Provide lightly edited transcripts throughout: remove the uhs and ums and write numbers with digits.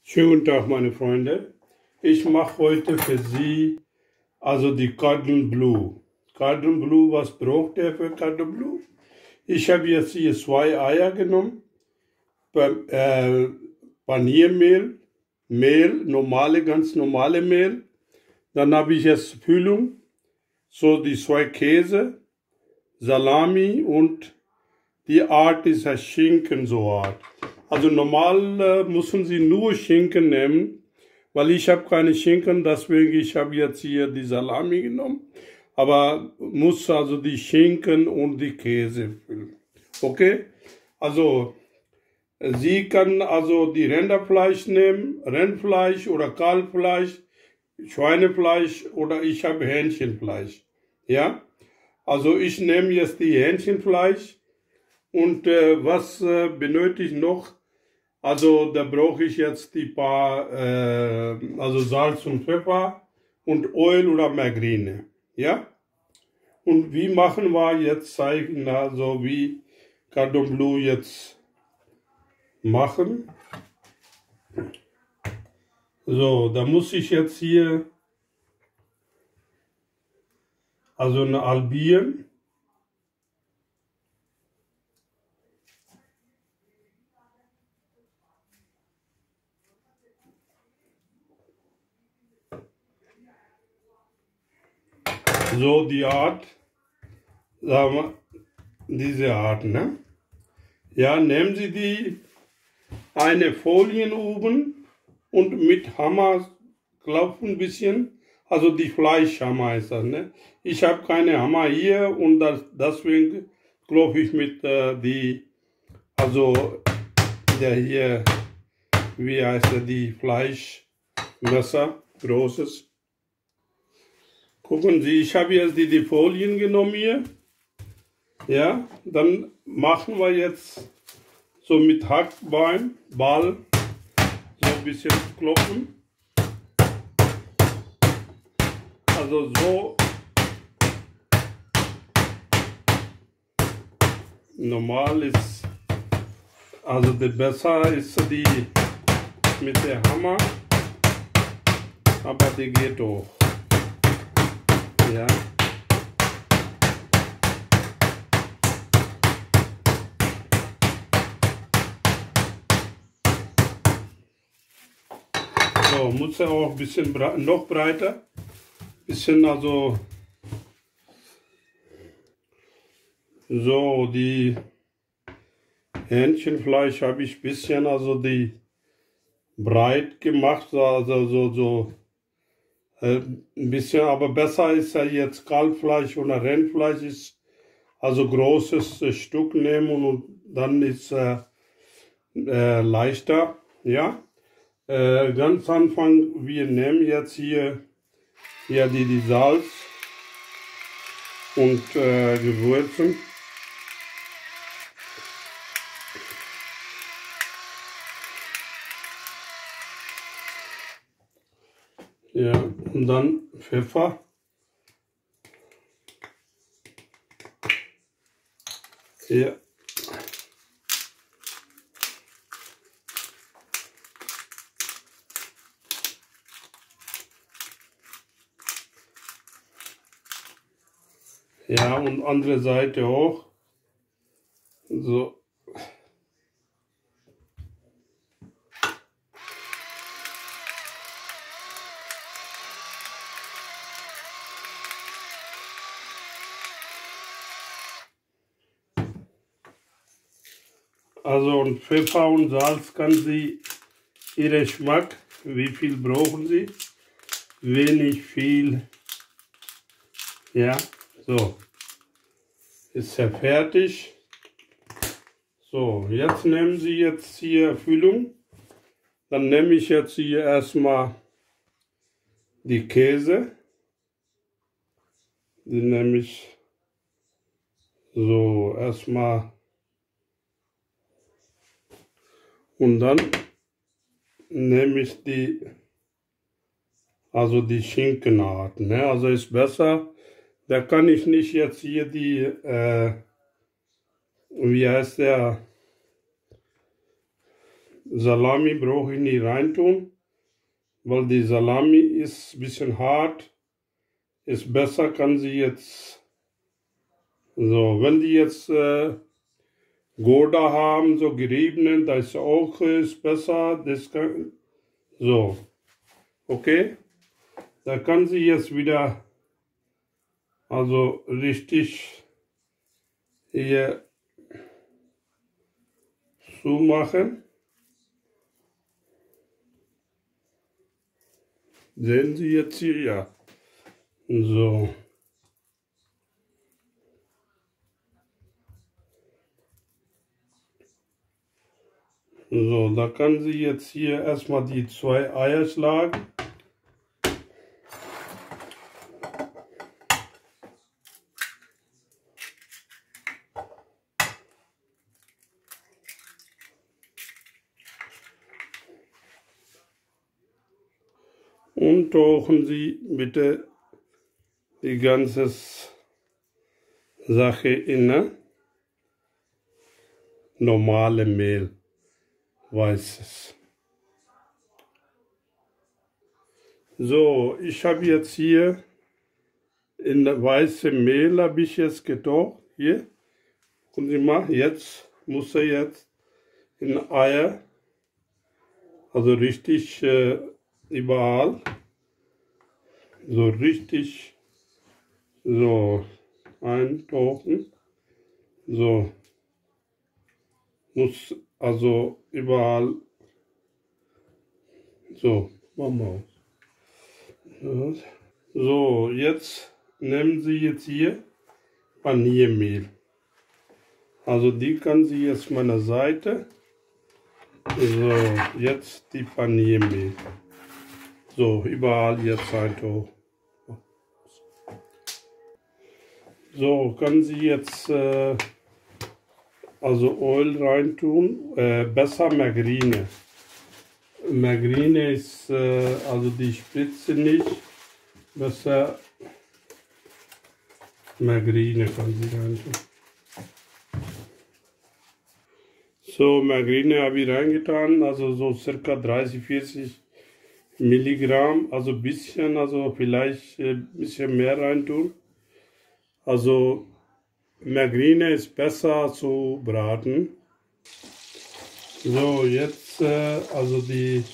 Schönen guten Tag, meine Freunde. Ich mache heute für Sie also die Cordon Bleu. Cordon Bleu, was braucht ihr für Cordon Bleu? Ich habe jetzt hier 2 Eier genommen, Paniermehl, ganz normale Mehl. Dann habe ich jetzt Füllung, so die 2 Käse, Salami und die Art ist ein Schinken so Art. Also normal müssen Sie nur Schinken nehmen, weil ich habe keine Schinken, deswegen ich habe jetzt hier die Salami genommen. Aber muss also die Schinken und die Käse füllen. Okay? Also Sie können also die Rinderfleisch nehmen, Rindfleisch oder Kalbfleisch, Schweinefleisch oder ich habe Hähnchenfleisch. Ja? Also ich nehme jetzt die Hähnchenfleisch. Und was benötige ich noch? Also da brauche ich jetzt die paar, also Salz und Pfeffer und Öl oder Margarine. Ja? Und wie machen wir jetzt zeigen, also wie Cordon Bleu jetzt machen. So, da muss ich jetzt hier also eine halbieren. So die Art, sagen wir, diese Art, ne? Ja, nehmen Sie die eine Folien oben und mit Hammer klopfen ein bisschen, also die Fleischhammer ist das, ne? Ich habe keine Hammer hier und deswegen klopfe ich mit also der hier, wie heißt der, die Fleischmesser, großes. Gucken Sie, ich habe jetzt die Folien genommen hier. Ja, dann machen wir jetzt so mit Hackbein, Ball, so ein bisschen klopfen. Also so normal ist, also die besser ist die mit der Hammer, aber die geht auch. Ja. So, muss er auch ein bisschen noch breiter, bisschen also so die Hähnchenfleisch habe ich ein bisschen also die breit gemacht, also ein bisschen, aber besser ist ja jetzt Kalbfleisch oder Rindfleisch ist also großes Stück nehmen und dann ist leichter, ja. Ganz Anfang, wir nehmen jetzt hier die Salz und Gewürzen. Ja, und dann Pfeffer. Ja. Ja, und andere Seite auch. So. Also und Pfeffer und Salz kann Sie Ihr Geschmack, wie viel brauchen Sie? Wenig, viel. Ja, so. Ist ja fertig. So, jetzt nehmen Sie jetzt hier Füllung. Dann nehme ich jetzt hier erstmal die Käse. Die nehme ich so erstmal. Und dann nehme ich also die Schinkenart, ne? Also ist besser, da kann ich nicht jetzt hier die, wie heißt der, Salami brauche ich nicht reintun, weil die Salami ist ein bisschen hart. Ist besser, kann sie jetzt, so, wenn die jetzt Gouda haben, so geriebenen, da ist auch ist besser, das kann, so, okay, da kann sie jetzt wieder, also richtig hier zumachen. Sehen Sie jetzt hier, ja, so. So, da kann sie jetzt hier erstmal die 2 Eier schlagen. Und tauchen Sie bitte die ganze Sache in normale Mehl, weißes. So, ich habe jetzt hier in weiße Mehl habe ich jetzt getaucht. Hier, gucken Sie mal, jetzt muss er jetzt in Eier, also richtig überall, so richtig, so eintauchen, so, muss also überall, so, machen wir aus. So, jetzt nehmen Sie jetzt hier Paniermehl. Also die kann Sie jetzt meiner Seite. So, jetzt die Paniermehl. So, überall jetzt eintauchen. So, kann Sie jetzt also Öl reintun, besser Margarine. Margarine ist also die Spitze nicht, besser Margarine kann Sie reintun. So, Margarine habe ich reingetan, also so circa 30, 40 Milligramm, also ein bisschen, also vielleicht ein bisschen mehr reintun. Also Margarine ist besser zu braten. So, jetzt, also die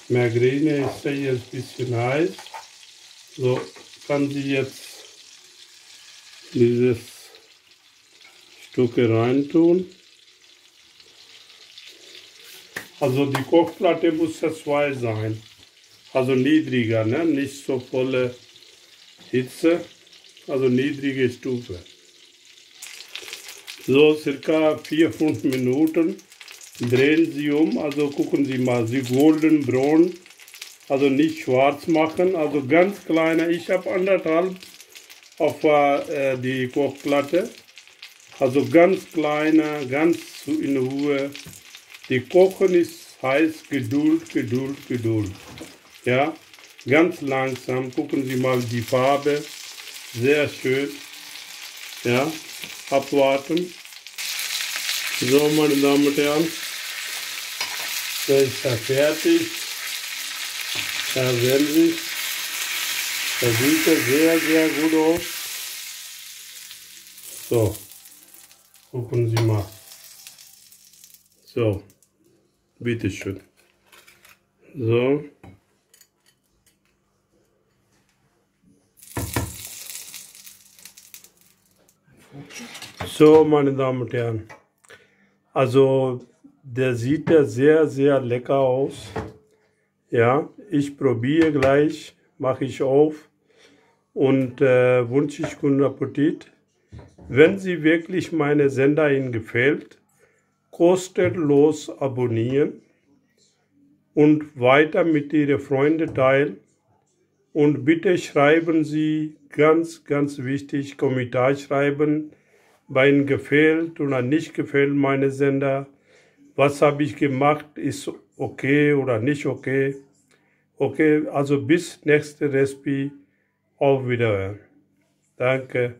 Margarine ist ja jetzt ein bisschen heiß. So, kann sie jetzt dieses Stück reintun. Also die Kochplatte muss ja 2 sein. Also niedriger, ne? Nicht so volle Hitze. Also niedrige Stufe. So circa 4-5 Minuten drehen Sie um, also gucken Sie mal, Sie golden braun, also nicht schwarz machen, also ganz kleine, ich habe 1,5 auf die Kochplatte, also ganz kleine, ganz in Ruhe. Die Kochen ist heiß, Geduld, Geduld, Geduld. Ja, ganz langsam, gucken Sie mal die Farbe, sehr schön. Ja, abwarten. So, meine Damen und Herren, da ist er fertig. Da sehen Sie, da sieht er sehr, sehr gut aus. So, gucken Sie mal. So, bitteschön. So. So, meine Damen und Herren, also der sieht ja sehr, sehr lecker aus. Ja, ich probiere gleich, mache ich auf und wünsche ich guten Appetit. Wenn Sie wirklich meine Sender Ihnen gefällt, kostenlos abonnieren und weiter mit Ihren Freunden teilen. Und bitte schreiben Sie, ganz, ganz wichtig, Kommentar schreiben, bei Ihnen gefällt oder nicht gefällt meine Sender. Was habe ich gemacht, ist okay oder nicht okay. Okay, also bis nächste Recipe, auf Wiederhören. Danke.